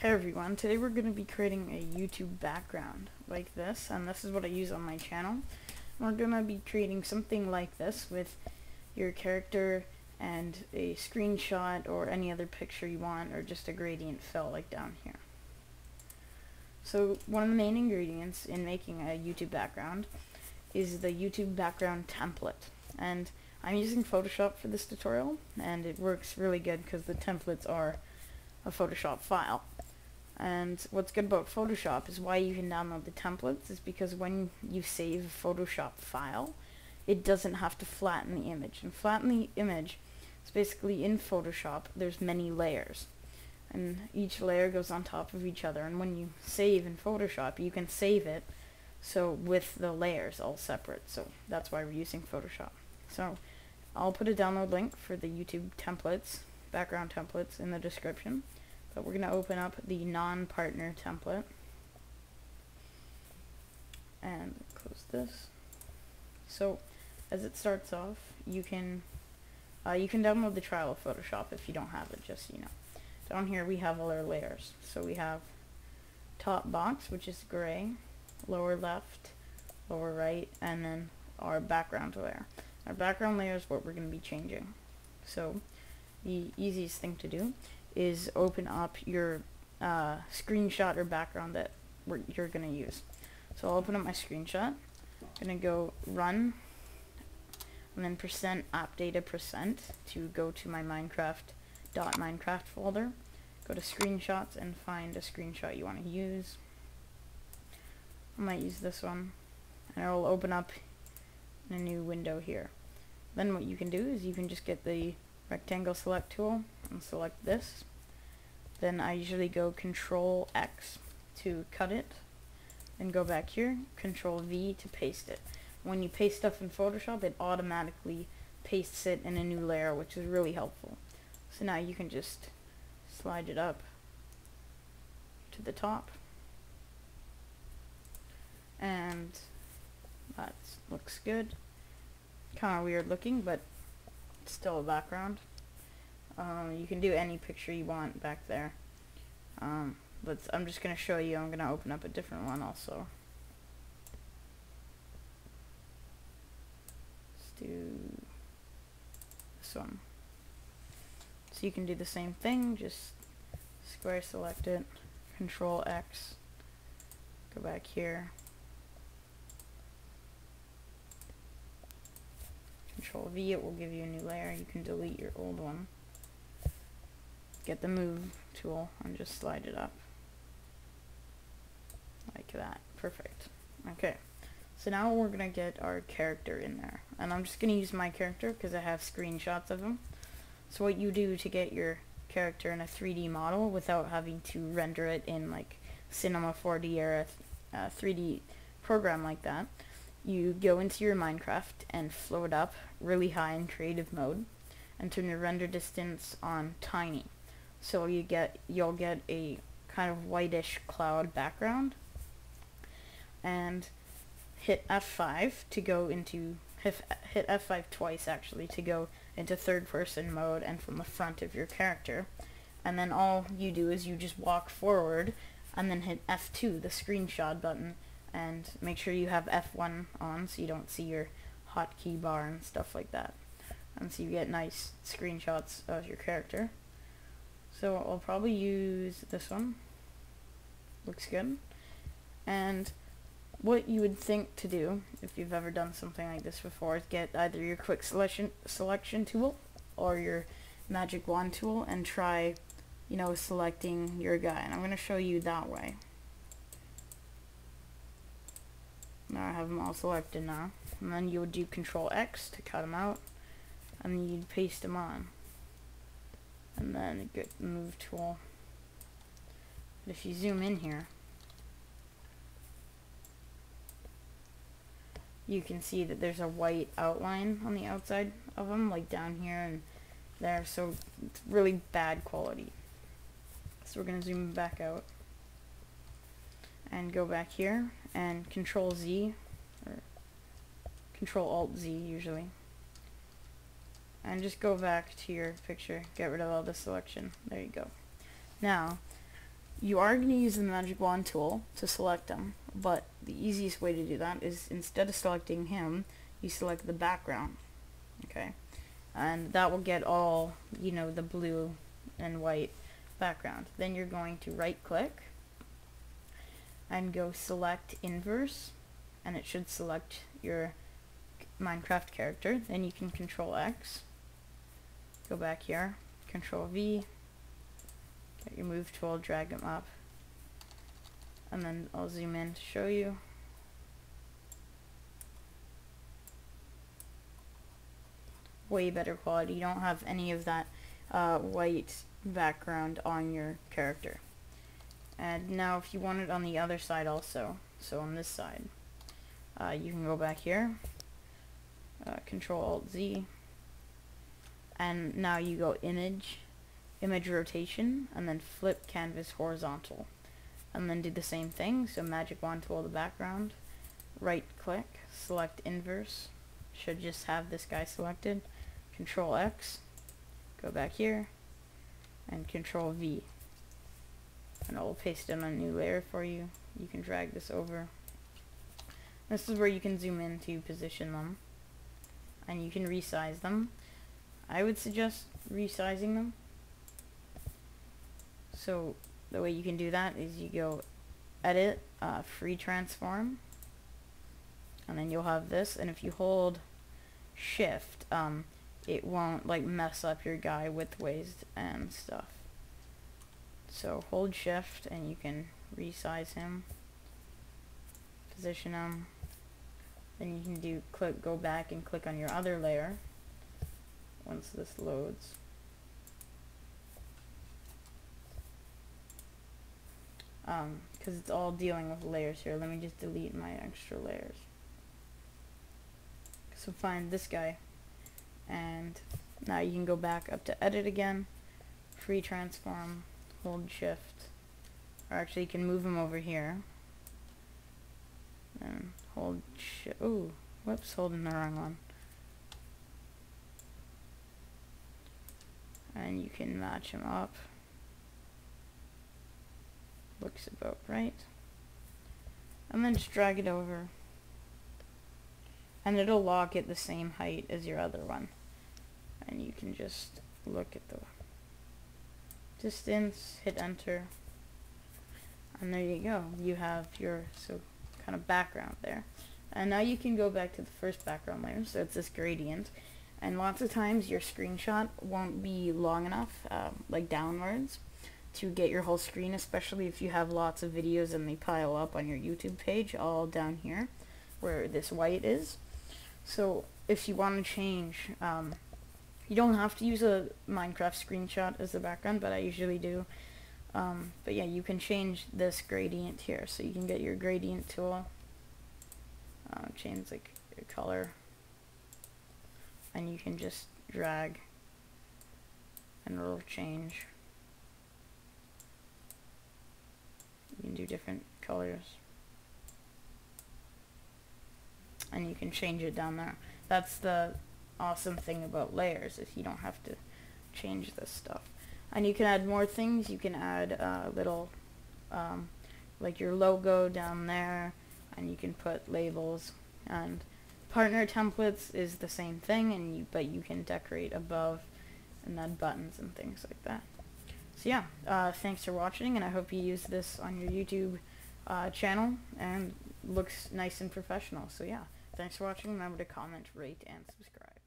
Hey everyone, today we're going to be creating a YouTube background like this, and this is what I use on my channel. We're going to be creating something like this with your character and a screenshot or any other picture you want, or just a gradient fill like down here. So one of the main ingredients in making a YouTube background is the YouTube background template, and I'm using Photoshop for this tutorial, and it works really good because the templates are a Photoshop file. And what's good about Photoshop is why you can download the templates is because when you save a Photoshop file, it doesn't have to flatten the image. And flatten the image is basically in Photoshop, there's many layers. And each layer goes on top of each other. And when you save in Photoshop, you can save it so with the layers all separate. So that's why we're using Photoshop. So I'll put a download link for the YouTube templates, background templates, in the description. But we're going to open up the non-partner template and close this. So as it starts off, you can download the trial of Photoshop if you don't have it, just so you know. Down here we have all our layers. So we have top box, which is gray, lower left, lower right, and then our background layer. Our background layer is what we're going to be changing. So the easiest thing to do is open up your screenshot or background that you're going to use. So I'll open up my screenshot. I'm going to go run and then %appdata% to go to my Minecraft folder. Go to screenshots and find a screenshot you want to use. I might use this one, and it will open up in a new window here. Then what you can do is you can just get the rectangle select tool and select this. Then I usually go Control X to cut it, and go back here, Control V to paste it. When you paste stuff in Photoshop, it automatically pastes it in a new layer, which is really helpful. So now you can just slide it up to the top, and that looks good. Kind of weird looking, but still a background. You can do any picture you want back there, but I'm just going to show you. I'm going to open up a different one also. Let's do this one. So you can do the same thing, just square select it, Control X, go back here, Control V, it will give you a new layer. You can delete your old one. Get the move tool and just slide it up like that. Perfect. Okay, so now we're gonna get our character in there, and I'm just gonna use my character because I have screenshots of him. So what you do to get your character in a 3D model without having to render it in like Cinema 4D or a 3D program like that, you go into your Minecraft and float up really high in creative mode and turn your render distance on tiny. So you'll get a kind of whitish cloud background, and hit F5 to go into hit F5 twice actually to go into third person mode and from the front of your character. And then all you do is you just walk forward and then hit F2, the screenshot button, and make sure you have F1 on so you don't see your hotkey bar and stuff like that. And so you get nice screenshots of your character. So I'll probably use this one. Looks good. And what you would think to do, if you've ever done something like this before, is get either your quick selection tool or your magic wand tool and try, selecting your guy. And I'm going to show you that way. Now I have them all selected now. And then you would do Control X to cut them out, and then you'd paste them on. And then get the move tool. But if you zoom in here, you can see that there's a white outline on the outside of them, like down here and there, so it's really bad quality. So we're going to zoom back out and go back here and Control Z, or Control Alt Z usually, and just go back to your picture, get rid of all the selection. There you go. Now you are going to use the magic wand tool to select them, but the easiest way to do that is instead of selecting him, you select the background, okay? And that will get all, you know, the blue and white background. Then you're going to right click and go select inverse, and it should select your Minecraft character. Then you can Control X, go back here, Control V, get your move tool, drag them up, and then I'll zoom in to show you. Way better quality. You don't have any of that white background on your character. And now if you want it on the other side also, so on this side, you can go back here, Control Alt Z, and now you go image rotation, and then flip canvas horizontal, and then do the same thing. So magic wand tool the background, right click, select inverse, should just have this guy selected, Control X, go back here, and Control V, and it will paste in a new layer for you. You can drag this over. This is where you can zoom in to position them, and you can resize them. I would suggest resizing them. So the way you can do that is you go edit, free transform, and then you'll have this, and if you hold shift, it won't like mess up your guy widthways and stuff. So hold shift and you can resize him, position him, then you can go back and click on your other layer once this loads. Because it's all dealing with layers here. Let me just delete my extra layers. So find this guy, and now you can go back up to edit again, free transform, hold shift, or actually you can move him over here, and hold shift. Ooh, whoops, holding the wrong one. And you can match him up. Looks about right. And then just drag it over, and it'll lock it the same height as your other one. And you can just look at the distance, hit enter, and there you go. You have your kind of background there. And now you can go back to the first background layer, so it's this gradient. And lots of times your screenshot won't be long enough, like downwards, to get your whole screen, especially if you have lots of videos and they pile up on your YouTube page all down here where this white is. So if you want to change, you don't have to use a Minecraft screenshot as the background, but I usually do. But yeah, you can change this gradient here. So you can get your gradient tool, change like your color, and you can just drag and it'll change. You can do different colors, and you can change it down there. That's the awesome thing about layers, is you don't have to change this stuff. And you can add more things. You can add little like your logo down there, and you can put labels, and partner templates is the same thing, but you can decorate above and add buttons and things like that. So yeah, thanks for watching, and I hope you use this on your YouTube channel and looks nice and professional. So yeah, thanks for watching. Remember to comment, rate, and subscribe.